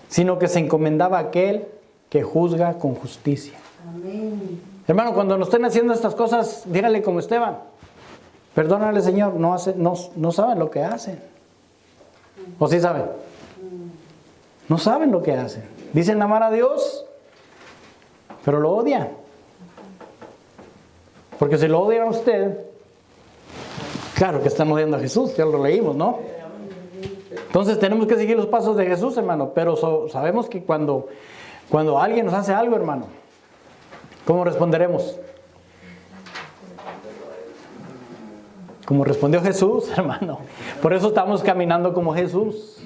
sino que se encomendaba a aquel que juzga con justicia. Amén. Hermano, cuando nos estén haciendo estas cosas, dígale como Esteban, perdónale, Señor, no saben lo que hacen. ¿O sí saben? No saben lo que hacen. Dicen amar a Dios, pero lo odian. Porque si lo odian a usted, claro que están odiando a Jesús, ya lo leímos, ¿no? Entonces tenemos que seguir los pasos de Jesús, hermano. Pero sabemos que cuando alguien nos hace algo, hermano, ¿cómo responderemos? Como respondió Jesús, hermano. Por eso estamos caminando como Jesús.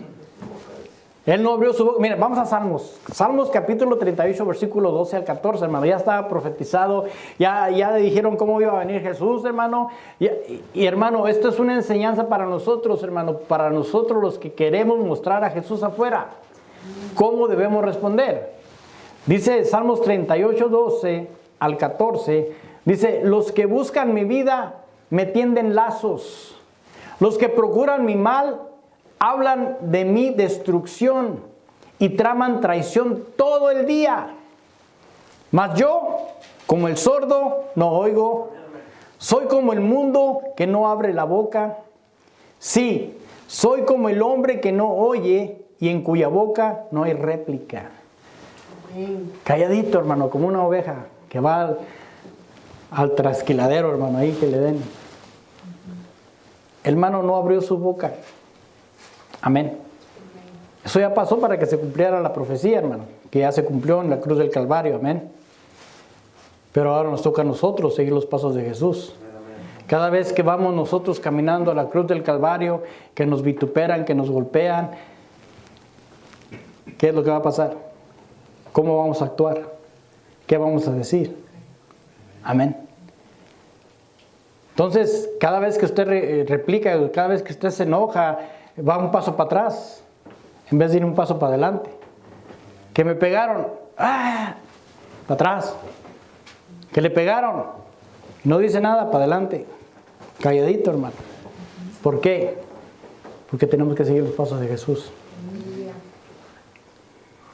Él no abrió su boca. Mira, vamos a Salmos. Salmos capítulo 38, versículo 12 al 14, hermano. Ya estaba profetizado. Ya le dijeron cómo iba a venir Jesús, hermano. Y hermano, esto es una enseñanza para nosotros, hermano. Para nosotros los que queremos mostrar a Jesús afuera. ¿Cómo debemos responder? Dice Salmos 38, 12 al 14. Dice, los que buscan mi vida me tienden lazos. Los que procuran mi mal hablan de mi destrucción y traman traición todo el día. Mas yo, como el sordo, no oigo. Soy como el mundo que no abre la boca. Sí, soy como el hombre que no oye y en cuya boca no hay réplica. Calladito, hermano, como una oveja que va al trasquiladero, hermano, ahí que le den. El hermano no abrió su boca. Amén. Eso ya pasó para que se cumpliera la profecía, hermano, que ya se cumplió en la cruz del Calvario. Amén. Pero ahora nos toca a nosotros seguir los pasos de Jesús. Cada vez que vamos nosotros caminando a la cruz del Calvario, que nos vituperan, que nos golpean, ¿qué es lo que va a pasar? ¿Cómo vamos a actuar? ¿Qué vamos a decir? Amén. Entonces, cada vez que usted replica, cada vez que usted se enoja, va un paso para atrás, en vez de ir un paso para adelante. Que me pegaron, para atrás. Que le pegaron. No dice nada, para adelante. Calladito, hermano. ¿Por qué? Porque tenemos que seguir los pasos de Jesús.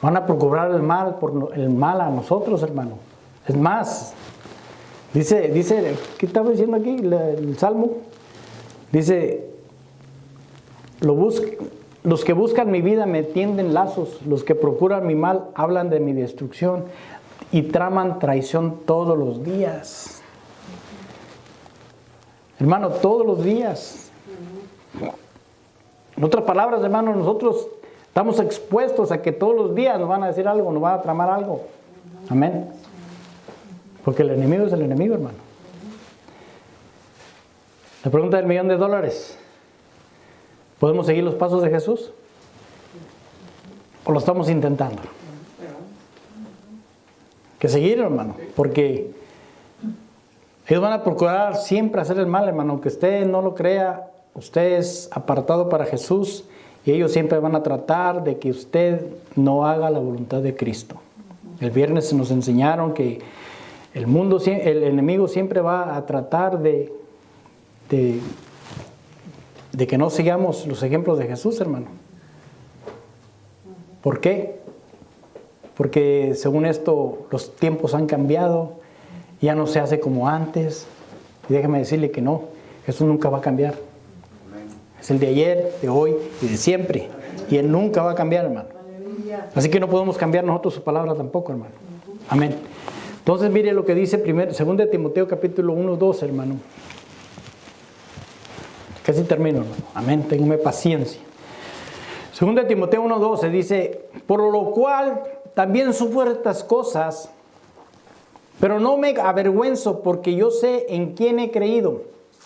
Van a procurar el mal a nosotros, hermano. Es más, dice, ¿qué estaba diciendo aquí el Salmo? Dice, los que buscan mi vida me tienden lazos, los que procuran mi mal hablan de mi destrucción y traman traición todos los días. Hermano, todos los días. En otras palabras, hermano, nosotros estamos expuestos a que todos los días nos van a decir algo, nos van a tramar algo. Amén. Porque el enemigo es el enemigo, hermano. La pregunta del $1,000,000. ¿Podemos seguir los pasos de Jesús? ¿O lo estamos intentando? Que seguir, hermano. Porque ellos van a procurar siempre hacer el mal, hermano. Aunque usted no lo crea, usted es apartado para Jesús. Y ellos siempre van a tratar de que usted no haga la voluntad de Cristo. El viernes nos enseñaron que el enemigo siempre va a tratar de que no sigamos los ejemplos de Jesús, hermano. ¿Por qué? Porque según esto los tiempos han cambiado, ya no se hace como antes. Y déjeme decirle que no, Jesús nunca va a cambiar. Es el de ayer, de hoy y de siempre. Y Él nunca va a cambiar, hermano. Así que no podemos cambiar nosotros su palabra tampoco, hermano. Amén. Entonces mire lo que dice 2 de Timoteo capítulo 1:2, hermano. Casi termino, hermano. Amén. Téngame paciencia. 2 de Timoteo 1:12 dice, por lo cual también sufro estas cosas, pero no me avergüenzo porque yo sé en quién he creído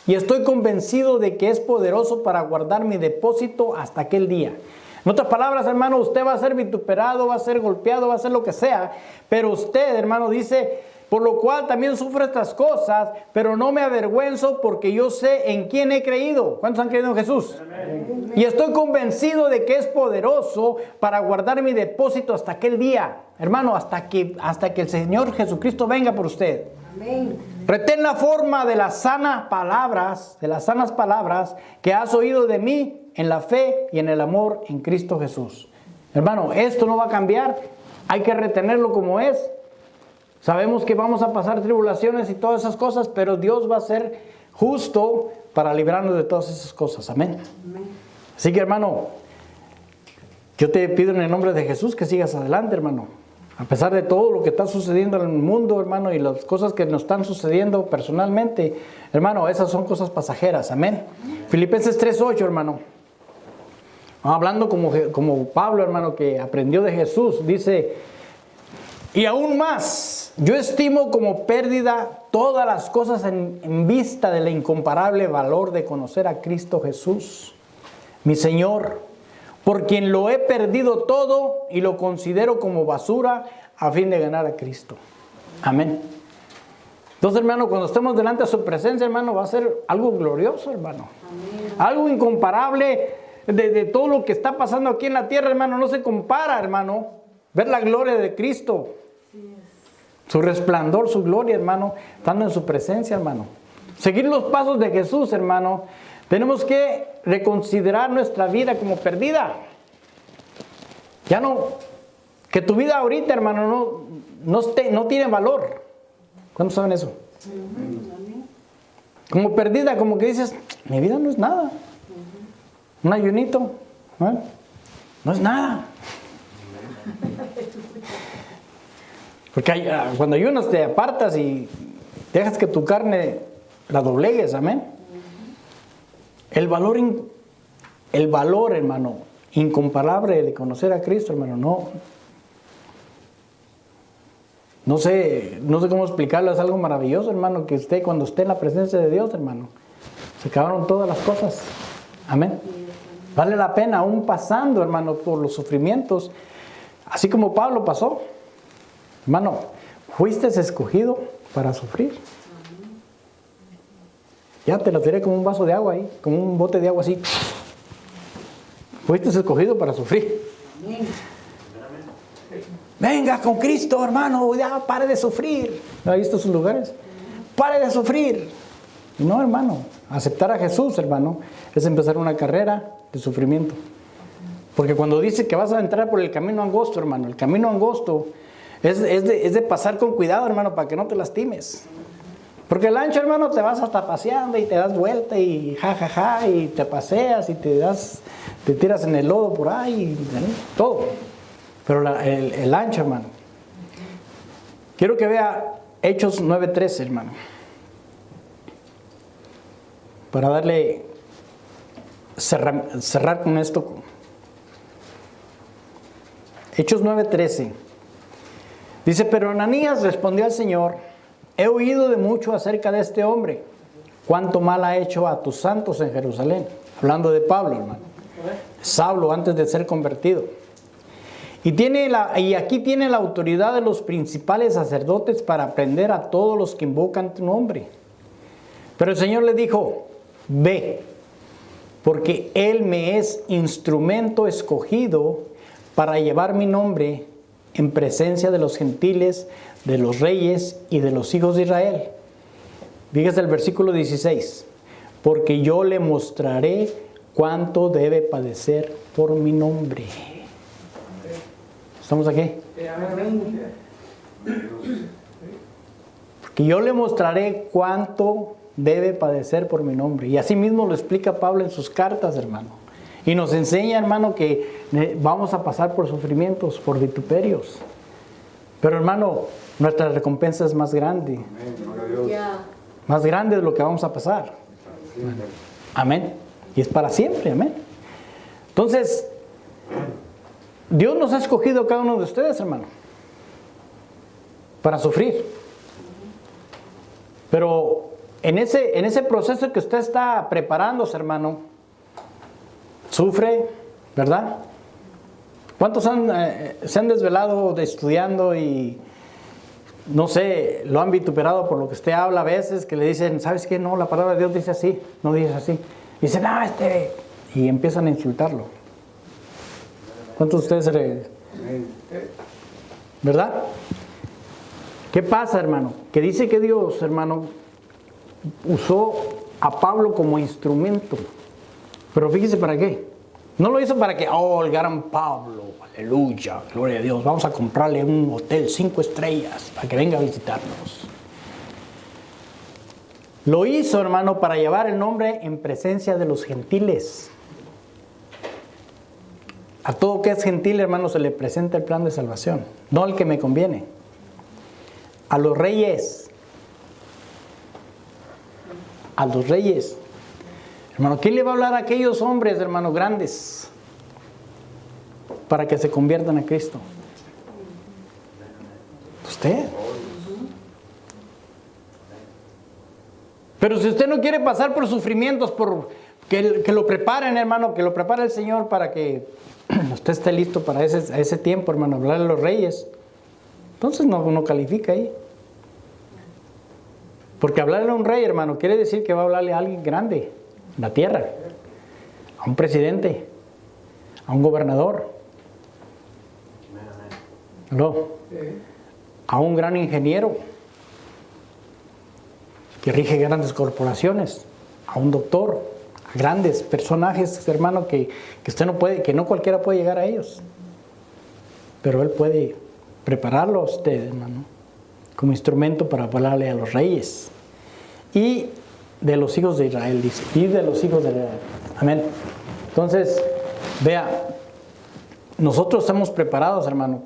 y estoy convencido de que es poderoso para guardar mi depósito hasta aquel día. En otras palabras, hermano, usted va a ser vituperado, va a ser golpeado, va a ser lo que sea, pero usted, hermano, dice, por lo cual también sufro estas cosas, pero no me avergüenzo porque yo sé en quién he creído. ¿Cuántos han creído en Jesús? Amén. Y estoy convencido de que es poderoso para guardar mi depósito hasta aquel día. Hermano, hasta que el Señor Jesucristo venga por usted. Amén. Retén la forma de las sanas palabras que has oído de mí en la fe y en el amor en Cristo Jesús. Hermano, esto no va a cambiar. Hay que retenerlo como es. Sabemos que vamos a pasar tribulaciones y todas esas cosas, pero Dios va a ser justo para librarnos de todas esas cosas. Amén. Amén. Así que, hermano, yo te pido en el nombre de Jesús que sigas adelante, hermano. A pesar de todo lo que está sucediendo en el mundo, hermano, y las cosas que nos están sucediendo personalmente, hermano, esas son cosas pasajeras. Amén. Filipenses 3:8, hermano. Hablando como Pablo, hermano, que aprendió de Jesús, dice, y aún más, yo estimo como pérdida todas las cosas en vista del incomparable valor de conocer a Cristo Jesús, mi Señor, por quien lo he perdido todo y lo considero como basura a fin de ganar a Cristo. Amén. Entonces, hermano, cuando estemos delante de su presencia, hermano, va a ser algo glorioso, hermano. Amén. Algo incomparable de todo lo que está pasando aquí en la tierra, hermano. No se compara, hermano. Ver la gloria de Cristo. Su resplandor, su gloria, hermano, estando en su presencia, hermano. Seguir los pasos de Jesús, hermano. Tenemos que reconsiderar nuestra vida como perdida. Ya no, que tu vida ahorita, hermano, no tiene valor. ¿Cuántos saben eso? Como perdida, como que dices, mi vida no es nada. Un ayunito, ¿no? No es nada. Porque cuando ayunas te apartas y dejas que tu carne la doblegues, amén. El valor, hermano, incomparable de conocer a Cristo, hermano, no sé cómo explicarlo, es algo maravilloso, hermano, que usted cuando esté en la presencia de Dios, hermano, se acabaron todas las cosas, amén. Vale la pena, aún pasando, hermano, por los sufrimientos, así como Pablo pasó. Hermano, fuiste escogido para sufrir. Ya te lo tiré como un vaso de agua ahí, como un bote de agua así. Fuiste escogido para sufrir. venga con Cristo, hermano, ya pare de sufrir. ¿No ha visto esos lugares? Pare de sufrir. No, hermano, aceptar a Jesús, hermano, es empezar una carrera de sufrimiento. Porque cuando dice que vas a entrar por el camino angosto, hermano, el camino angosto es de pasar con cuidado, hermano, para que no te lastimes. Porque el ancho, hermano, te vas hasta paseando y te das vuelta y ja, y te paseas y te tiras en el lodo por ahí, ¿no? Todo. Pero el ancho, hermano. Quiero que vea Hechos 9:13, hermano. Para darle, cerrar con esto. Hechos 9:13. Dice, pero Ananías respondió al Señor, he oído de mucho acerca de este hombre, cuánto mal ha hecho a tus santos en Jerusalén. Hablando de Pablo, hermano. Saulo antes de ser convertido. Y aquí tiene la autoridad de los principales sacerdotes para prender a todos los que invocan tu nombre. Pero el Señor le dijo, ve, porque Él me es instrumento escogido para llevar mi nombre en presencia de los gentiles, de los reyes y de los hijos de Israel. Fíjese el versículo 16. Porque yo le mostraré cuánto debe padecer por mi nombre. ¿Estamos aquí? Porque yo le mostraré cuánto debe padecer por mi nombre. Y así mismo lo explica Pablo en sus cartas, hermano. Y nos enseña, hermano, que vamos a pasar por sufrimientos, por vituperios. Pero, hermano, nuestra recompensa es más grande. Más grande de lo que vamos a pasar. Amén. Y es para siempre, amén. Entonces, Dios nos ha escogido a cada uno de ustedes, hermano, para sufrir. Pero en ese proceso que usted está preparándose, hermano, sufre, ¿verdad? ¿Cuántos se han desvelado estudiando y, no sé, lo han vituperado por lo que usted habla a veces, que le dicen, ¿sabes qué? No, la palabra de Dios dice así, no dice así. Dicen, y empiezan a insultarlo. ¿Cuántos de ustedes ¿verdad? ¿Qué pasa, hermano? Que dice que Dios, hermano, usó a Pablo como instrumento. Pero fíjese para qué. No lo hizo para que, el gran Pablo, aleluya, gloria a Dios, vamos a comprarle un hotel 5 estrellas para que venga a visitarnos. Lo hizo, hermano, para llevar el nombre en presencia de los gentiles. A todo que es gentil, hermano, se le presenta el plan de salvación, no el que me conviene. A los reyes. A los reyes. Hermano, ¿quién le va a hablar a aquellos hombres, hermano, grandes para que se conviertan a Cristo? Usted. Pero si usted no quiere pasar por sufrimientos, que lo preparen, hermano, que lo prepare el Señor para que usted esté listo para ese tiempo, hermano, hablarle a los reyes. Entonces no califica ahí. Porque hablarle a un rey, hermano, quiere decir que va a hablarle a alguien grande en la tierra. A un presidente, a un gobernador. ¿No? A un gran ingeniero que rige grandes corporaciones, a un doctor, a grandes personajes, hermano, que usted no puede, que no cualquiera puede llegar a ellos. Pero Él puede prepararlo a usted, hermano, como instrumento para hablarle a los reyes. Y de los hijos de Israel, dice, y de los hijos de Israel. Amén. Entonces, vea, nosotros estamos preparados, hermano.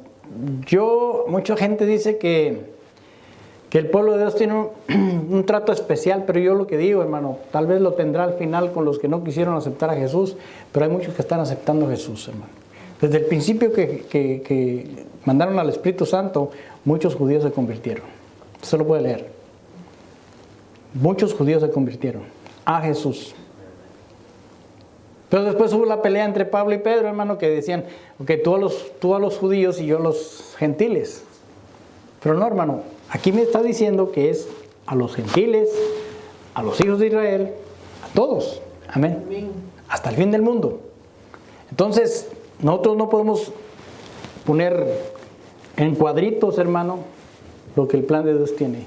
Mucha gente dice que el pueblo de Dios tiene un trato especial, pero yo lo que digo, hermano, tal vez lo tendrá al final con los que no quisieron aceptar a Jesús, pero hay muchos que están aceptando a Jesús, hermano. Desde el principio que mandaron al Espíritu Santo, muchos judíos se convirtieron. Usted lo puede leer. Muchos judíos se convirtieron a Jesús. Pero después hubo la pelea entre Pablo y Pedro, hermano, que decían, tú a los judíos y yo a los gentiles. Pero no, hermano, aquí me está diciendo que es a los gentiles, a los hijos de Israel, a todos. Amén. Hasta el fin del mundo. Entonces, nosotros no podemos poner en cuadritos, hermano, lo que el plan de Dios tiene.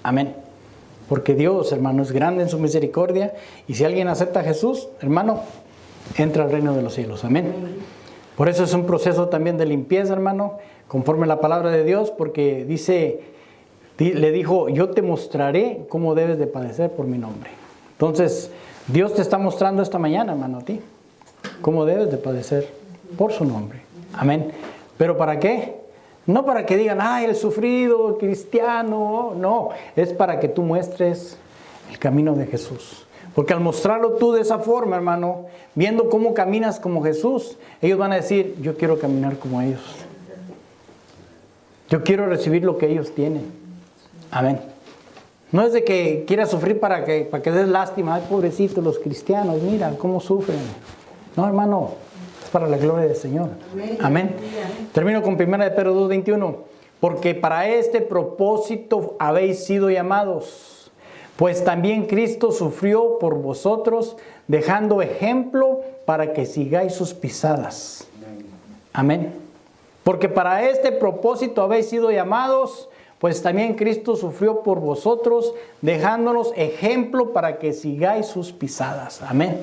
Amén. Porque Dios, hermano, es grande en su misericordia. Y si alguien acepta a Jesús, hermano, entra al reino de los cielos. Amén. Por eso es un proceso también de limpieza, hermano, conforme a la palabra de Dios, porque le dijo, yo te mostraré cómo debes de padecer por mi nombre. Entonces, Dios te está mostrando esta mañana, hermano, a ti, cómo debes de padecer por su nombre. Amén. ¿Pero para qué? No para que digan, ay, el sufrido, cristiano. No, es para que tú muestres el camino de Jesús. Porque al mostrarlo tú de esa forma, hermano, viendo cómo caminas como Jesús, ellos van a decir, yo quiero caminar como ellos. Yo quiero recibir lo que ellos tienen. Amén. No es de que quieras sufrir para que des lástima. Ay, pobrecitos los cristianos, mira cómo sufren. No, hermano, es para la gloria del Señor. Amén. Termino con 1 de Pedro 2:21. Porque para este propósito habéis sido llamados, pues también Cristo sufrió por vosotros, dejando ejemplo para que sigáis sus pisadas. Amén. Porque para este propósito habéis sido llamados, pues también Cristo sufrió por vosotros, dejándonos ejemplo para que sigáis sus pisadas. Amén.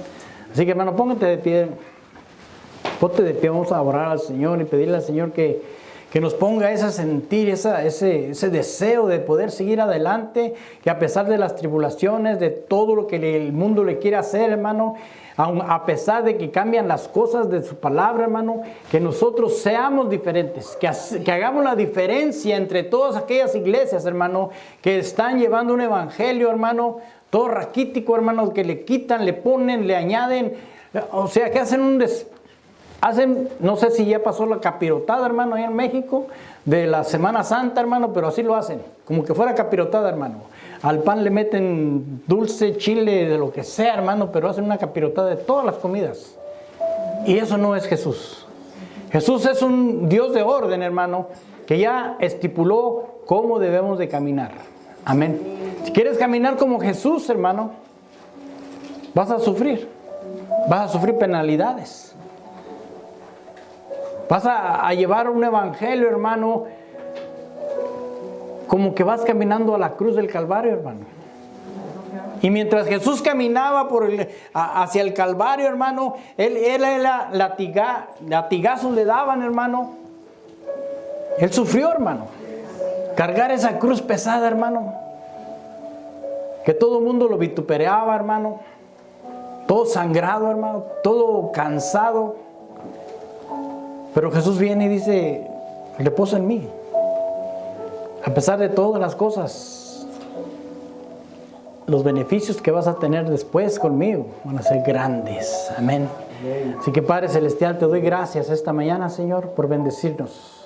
Así que, hermano, póngate de pie. Ponte de pie, vamos a orar al Señor y pedirle al Señor que nos ponga ese sentir, ese deseo de poder seguir adelante, que a pesar de las tribulaciones, de todo lo que el mundo le quiere hacer, hermano, a pesar de que cambian las cosas de su palabra, hermano, que nosotros seamos diferentes, que hagamos la diferencia entre todas aquellas iglesias, hermano, que están llevando un evangelio, hermano, todo raquítico, hermano, que le quitan, le ponen, le añaden, o sea, que hacen no sé si ya pasó la capirotada, hermano, ahí en México, de la Semana Santa, hermano, pero así lo hacen, como que fuera capirotada, hermano. Al pan le meten dulce, chile, de lo que sea, hermano, pero hacen una capirotada de todas las comidas. Y eso no es Jesús. Jesús es un Dios de orden, hermano, que ya estipuló cómo debemos de caminar. Amén. Si quieres caminar como Jesús, hermano, vas a sufrir penalidades. Vas a llevar un evangelio, hermano, como que vas caminando a la cruz del Calvario, hermano. Y mientras Jesús caminaba hacia el Calvario, hermano, él latigazos le daban, hermano. Él sufrió, hermano. Cargar esa cruz pesada, hermano. Que todo el mundo lo vituperaba, hermano. Todo sangrado, hermano. Todo cansado. Pero Jesús viene y dice, reposa en mí. A pesar de todas las cosas, los beneficios que vas a tener después conmigo van a ser grandes. Amén. Así que Padre Celestial, te doy gracias esta mañana, Señor, por bendecirnos.